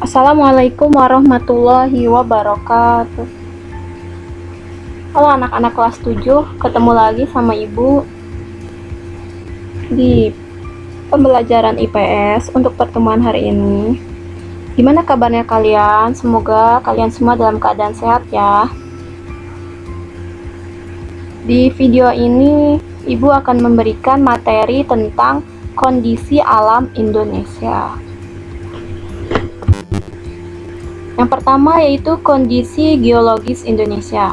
Assalamualaikum warahmatullahi wabarakatuh. Halo anak-anak kelas 7, ketemu lagi sama Ibu di pembelajaran IPS untuk pertemuan hari ini. Gimana kabarnya kalian? Semoga kalian semua dalam keadaan sehat ya. Di video ini, Ibu akan memberikan materi tentang kondisi alam Indonesia. Yang pertama yaitu kondisi geologis Indonesia.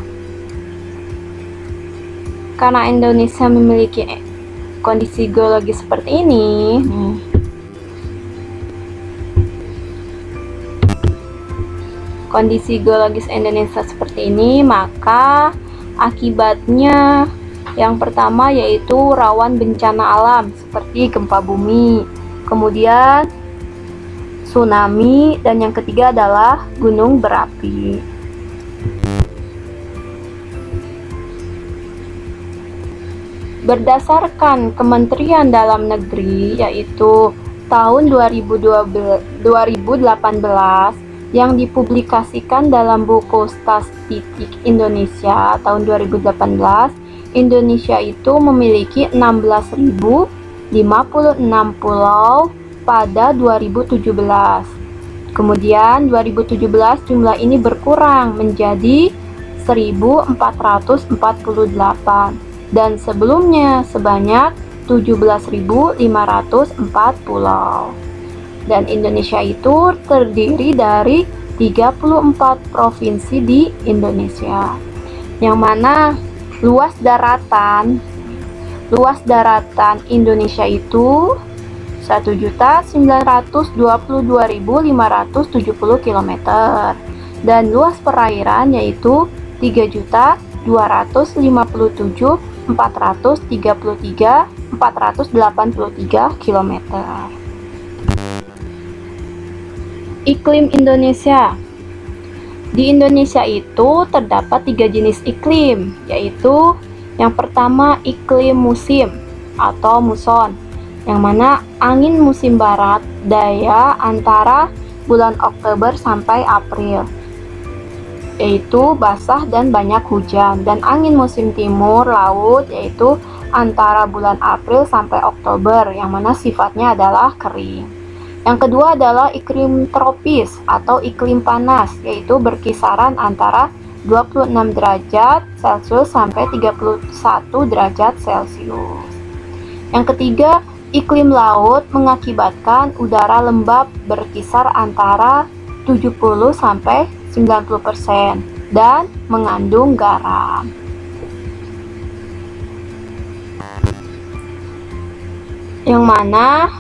Karena Indonesia memiliki kondisi geologis seperti ini, kondisi geologis Indonesia seperti ini, maka akibatnya yang pertama yaitu rawan bencana alam seperti gempa bumi, kemudian tsunami, dan yang ketiga adalah gunung berapi. Berdasarkan Kementerian Dalam Negeri, yaitu tahun 2018 yang dipublikasikan dalam buku Statistik Indonesia tahun 2018, Indonesia itu memiliki 16.056 pulau pada 2017. Kemudian 2017 jumlah ini berkurang menjadi 1.448 dan sebelumnya sebanyak 17.504 pulau. Dan Indonesia itu terdiri dari 34 provinsi di Indonesia, yang mana luas daratan Indonesia itu 1.922.570 km dan luas perairan yaitu 3.289.483 km. Iklim Indonesia. Di Indonesia itu terdapat 3 jenis iklim, yaitu yang pertama iklim musim atau muson, yang mana angin musim barat daya antara bulan Oktober sampai April, yaitu basah dan banyak hujan, dan angin musim timur laut yaitu antara bulan April sampai Oktober, yang mana sifatnya adalah kering. Yang kedua adalah iklim tropis atau iklim panas, yaitu berkisaran antara 26 derajat Celcius sampai 31 derajat Celcius. Yang ketiga, iklim laut mengakibatkan udara lembab berkisar antara 70 sampai 90% dan mengandung garam. Yang mana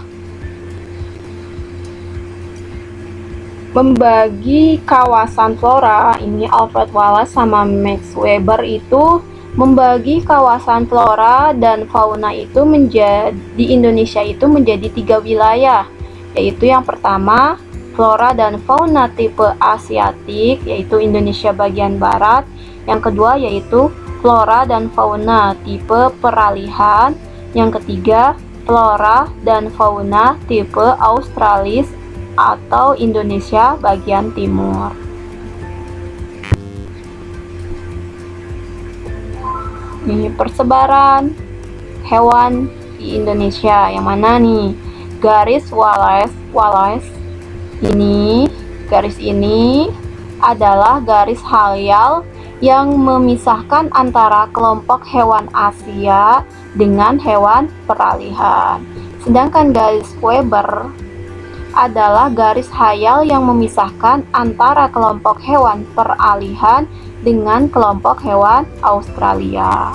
membagi kawasan flora ini, Alfred Wallace sama Max Weber itu membagi kawasan flora dan fauna itu di Indonesia itu menjadi 3 wilayah, yaitu yang pertama flora dan fauna tipe Asiatik, yaitu Indonesia bagian barat. Yang kedua yaitu flora dan fauna tipe peralihan. Yang ketiga flora dan fauna tipe Australis atau Indonesia bagian timur. Ini persebaran hewan di Indonesia, yang mana nih garis Wallace ini, garis ini adalah garis hayal yang memisahkan antara kelompok hewan Asia dengan hewan peralihan. Sedangkan garis Weber adalah garis hayal yang memisahkan antara kelompok hewan peralihan dengan kelompok hewan Australia.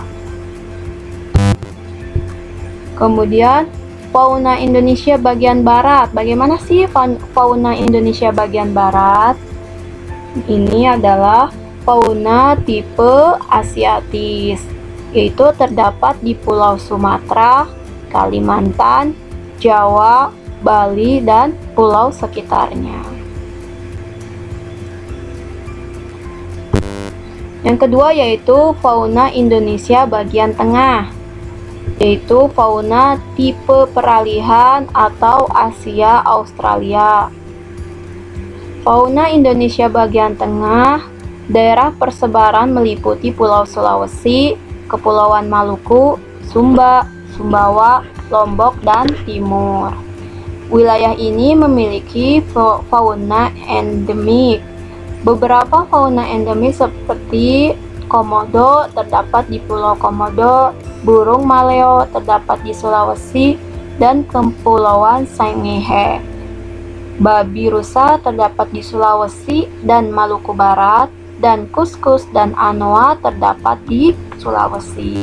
Kemudian fauna Indonesia bagian barat. Bagaimana sih fauna Indonesia bagian barat? Ini adalah fauna tipe Asiatis, yaitu terdapat di Pulau Sumatera, Kalimantan, Jawa, Bali, dan pulau sekitarnya. Yang kedua yaitu fauna Indonesia bagian tengah, yaitu fauna tipe peralihan atau Asia Australia. Fauna Indonesia bagian tengah, daerah persebaran meliputi Pulau Sulawesi, Kepulauan Maluku, Sumba, Sumbawa, Lombok, dan Timur. Wilayah ini memiliki fauna endemik. Beberapa fauna endemik seperti komodo terdapat di Pulau Komodo, burung maleo terdapat di Sulawesi dan Kepulauan Sangihe. Babi rusa terdapat di Sulawesi dan Maluku Barat, dan kuskus dan anoa terdapat di Sulawesi.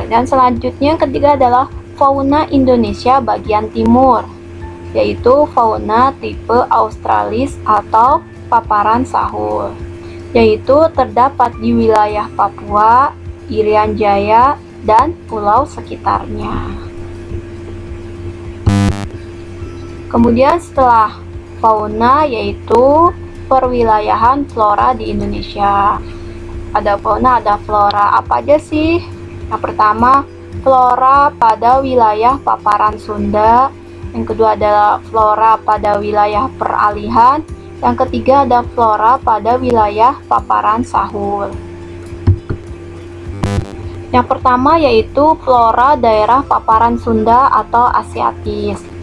Dan selanjutnya yang ketiga adalah fauna Indonesia bagian timur, yaitu fauna tipe Australis atau paparan sahul, yaitu terdapat di wilayah Papua, Irian Jaya, dan pulau sekitarnya. Kemudian setelah fauna yaitu perwilayahan flora di Indonesia. Ada fauna, ada flora. Apa aja sih? Yang pertama, flora pada wilayah paparan Sunda. Yang kedua adalah flora pada wilayah peralihan. Yang ketiga ada flora pada wilayah paparan sahul. Yang pertama yaitu flora daerah paparan Sunda atau Asiatis.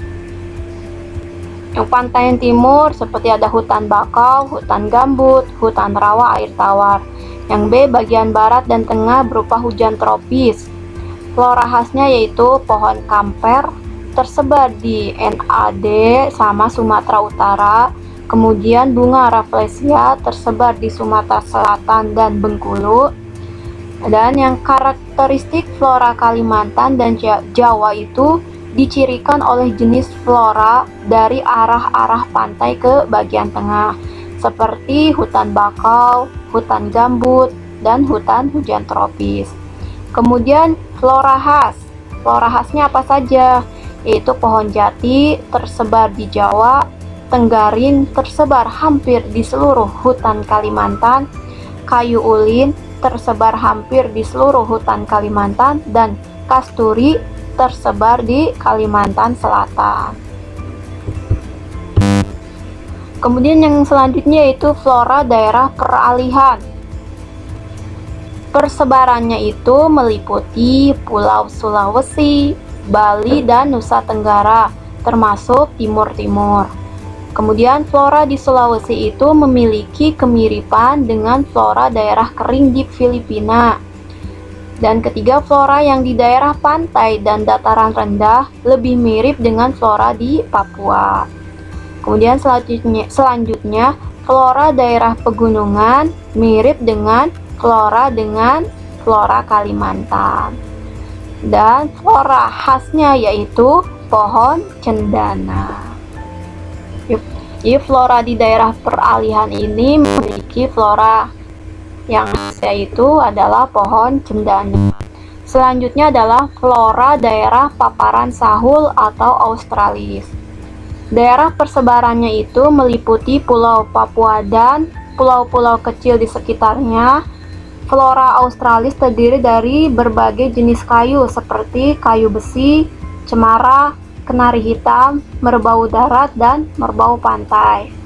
Yang pantai yang timur seperti ada hutan bakau, hutan gambut, hutan rawa air tawar. Yang B bagian barat dan tengah berupa hujan tropis. Flora khasnya yaitu pohon kamper tersebar di NAD sama Sumatera Utara. Kemudian bunga rafflesia tersebar di Sumatera Selatan dan Bengkulu. Dan yang karakteristik flora Kalimantan dan Jawa itu dicirikan oleh jenis flora dari arah-arah pantai ke bagian tengah, seperti hutan bakau, hutan gambut, dan hutan hujan tropis. Kemudian flora khas. Flora khasnya apa saja? Yaitu pohon jati tersebar di Jawa, tenggaring tersebar hampir di seluruh hutan Kalimantan, kayu ulin tersebar hampir di seluruh hutan Kalimantan, dan kasturi tersebar di Kalimantan Selatan. Kemudian yang selanjutnya yaitu flora daerah peralihan. Persebarannya itu meliputi Pulau Sulawesi, Bali, dan Nusa Tenggara, termasuk Timur-Timur. Kemudian flora di Sulawesi itu memiliki kemiripan dengan flora daerah kering di Filipina. Dan ketiga, flora yang di daerah pantai dan dataran rendah lebih mirip dengan flora di Papua. Kemudian selanjutnya flora daerah pegunungan mirip dengan flora Kalimantan. Dan flora khasnya yaitu pohon cendana. Jadi flora di daerah peralihan ini memiliki flora yang yaitu adalah pohon cendana. Selanjutnya adalah flora daerah paparan sahul atau Australis. Daerah persebarannya itu meliputi Pulau Papua dan pulau-pulau kecil di sekitarnya. Flora Australis terdiri dari berbagai jenis kayu seperti kayu besi, cemara, kenari hitam, merbau darat, dan merbau pantai.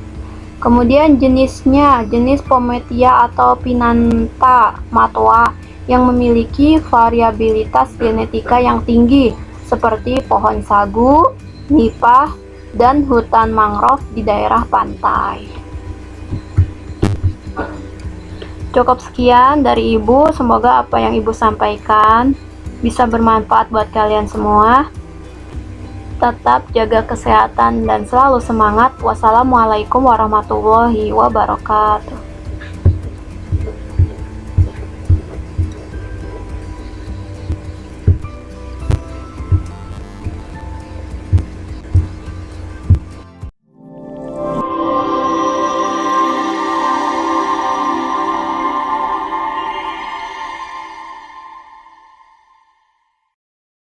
Kemudian jenisnya, jenis Pometia atau Pinanta matwa yang memiliki variabilitas genetika yang tinggi seperti pohon sagu, nipah, dan hutan mangrove di daerah pantai. Cukup sekian dari Ibu, semoga apa yang Ibu sampaikan bisa bermanfaat buat kalian semua. Tetap jaga kesehatan dan selalu semangat. Wassalamualaikum warahmatullahi wabarakatuh.